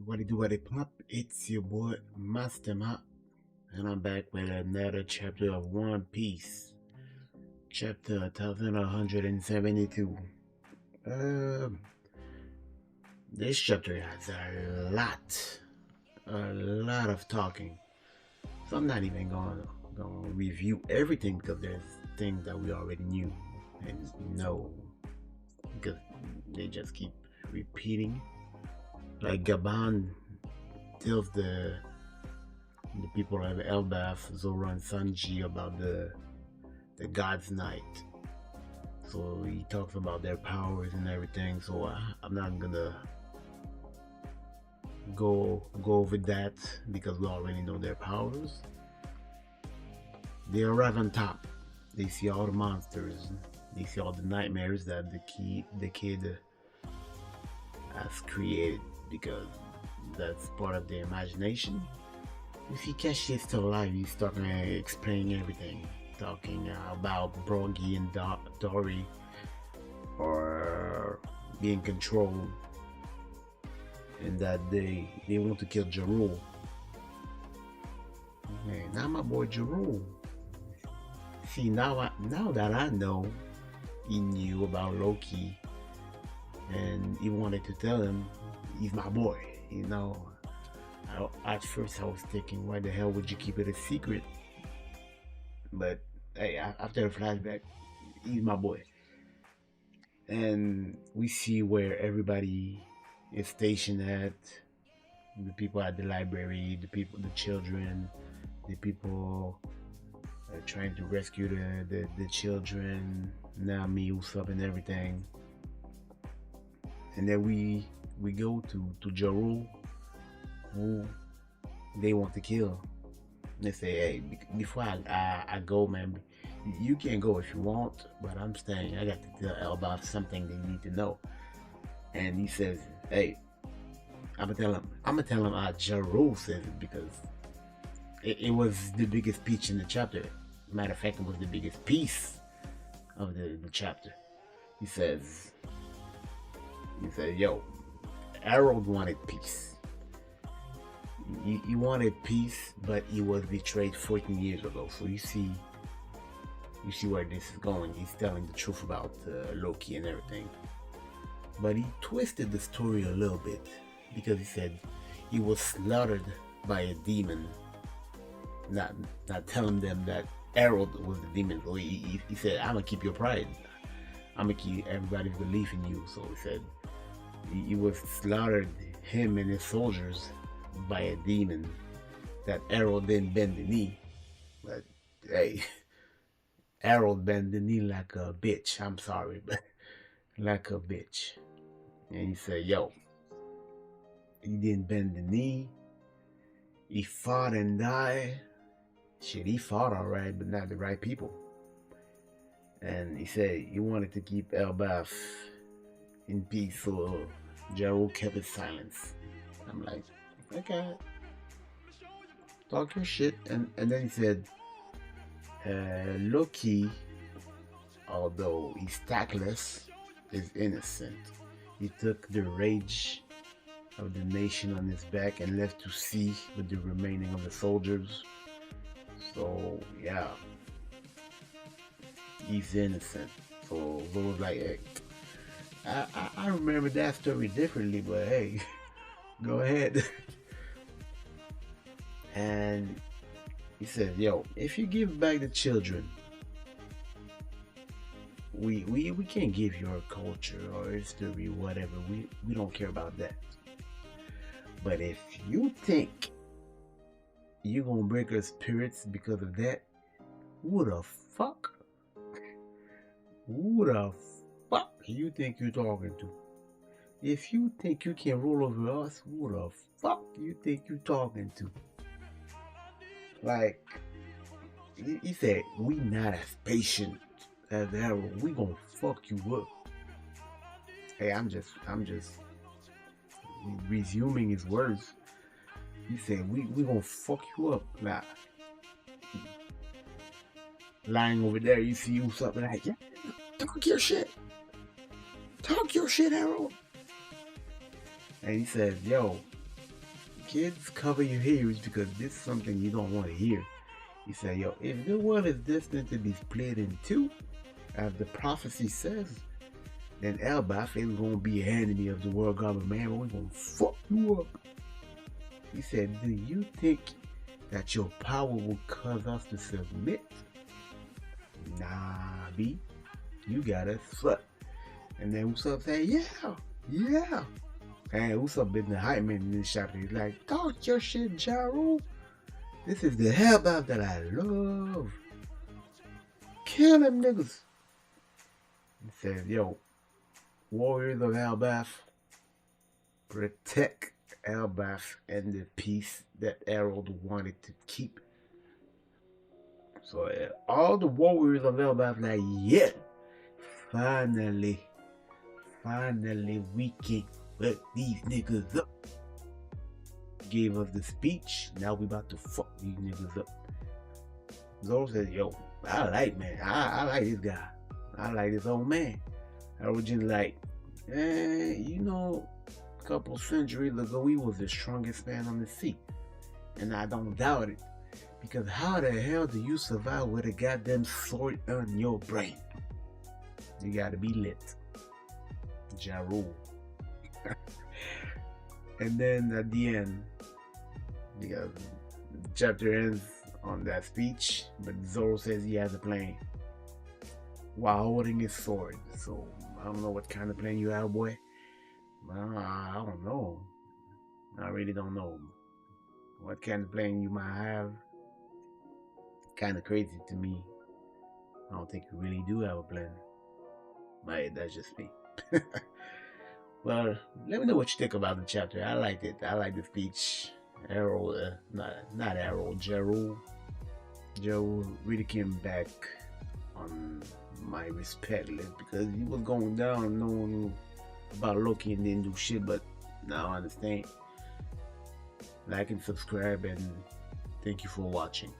What it pop? It's your boy Master Ma, and I'm back with another chapter of One Piece, chapter 1172. Um, this chapter has a lot of talking. So I'm not even gonna review everything because there's things that we already knew and know because they just keep repeating. Like Gaban tells the people of Elbaf, Zoro and Sanji about the God's Night. So he talks about their powers and everything. So I'm not gonna go over that because we already know their powers. They arrive on top. They see all the monsters. They see all the nightmares that the kid has created because that's part of their imagination. You see, Keshi is still alive. He's talking, explaining everything, talking about Brogy and Dory, or being controlled, and that they want to kill JARUL. Man, now my boy JARUL. See, now that I know, he knew about Loki, and he wanted to tell him he's my boy. You know, at first I was thinking, why the hell would you keep it a secret? But hey, after the flashback, he's my boy. And we see where everybody is stationed at. The people at the library, the children, the people trying to rescue the children, Nami, Usopp, and everything. And then we go to Jarul, who they want to kill. They say, hey, before I go, man, you can go if you want, but I'm staying. I got to tell Elbaf something they need to know. And he says, hey, I'm gonna tell him how Jarul says it because it was the biggest speech in the chapter. Matter of fact, it was the biggest piece of the chapter. He says, yo, Harold wanted peace. He wanted peace, but he was betrayed 14 years ago. So you see where this is going. He's telling the truth about Loki and everything. But he twisted the story a little bit because he said he was slaughtered by a demon. Not telling them that Harold was the demon. So he said, I'm gonna keep your pride. I'm gonna keep everybody's belief in you. So he said he was slaughtered, him and his soldiers, by a demon. That Harold didn't bend the knee. But hey, Harold bent the knee like a bitch. I'm sorry, but like a bitch. And he said, yo, he didn't bend the knee. He fought and died. Shit, he fought alright, but not the right people. And he said he wanted to keep Elbaf in peace, so Jarul kept his silence. I'm like, okay, talk your shit. And then he said, Loki, although he's tactless, is innocent. He took the rage of the nation on his back and left to sea with the remaining of the soldiers. So yeah, he's innocent. So Zoro's like, hey, I remember that story differently, but hey, go ahead. And he said, yo, if you give back the children, we can't give your culture or history, whatever. We don't care about that. But if you think you're gonna break our spirits because of that, who the fuck? Who the fuck you think you're talking to? If you think you can roll over us, who the fuck you think you're talking to? Like, he said, we not as patient as Harold. We gonna fuck you up. Hey, I'm just resuming his words. He said, we gonna fuck you up. Nah, lying over there, you see who's up and like, yeah, talk your shit. Talk your shit, Harold. And he says, yo, kids, cover your ears because this is something you don't want to hear. He said, yo, if the world is destined to be split in two, as the prophecy says, then Elbaf is gonna be an enemy of the world government, man. We're gonna fuck you up. He said, do you think that your power will cause us to submit? Nah, B. You got us fucked. And then Usopp said, yeah. And Usopp been the hype man in this chapter. He's like, talk your shit, JARUL. This is the Hellbath that I love. Kill them niggas. He said, yo, warriors of Hellbath, protect Hellbath and the peace that Harold wanted to keep. So all the warriors of Hellbath like, yeah, finally we can fuck these niggas up. Gave us the speech. Now we about to fuck these niggas up. Zoro says, yo, I like this guy. I like this old man. I was just like, you know, a couple centuries ago, he was the strongest man on the sea. And I don't doubt it. Because how the hell do you survive with a goddamn sword on your brain? You gotta be lit. JARUL. And then at the end, the chapter ends on that speech, but Zoro says he has a plan while holding his sword. So I don't know what kind of plan you have, boy. I don't know. I really don't know what kind of plan you might have. Kind of crazy to me. I don't think you really do have a plan. But that's just me. Well, let me know what you think about the chapter. I liked it. I like the speech. Harold, not Harold, JARUL. JARUL really came back on my respect list because he was going down knowing about Loki and didn't do shit, but now I understand. Like and subscribe, and thank you for watching.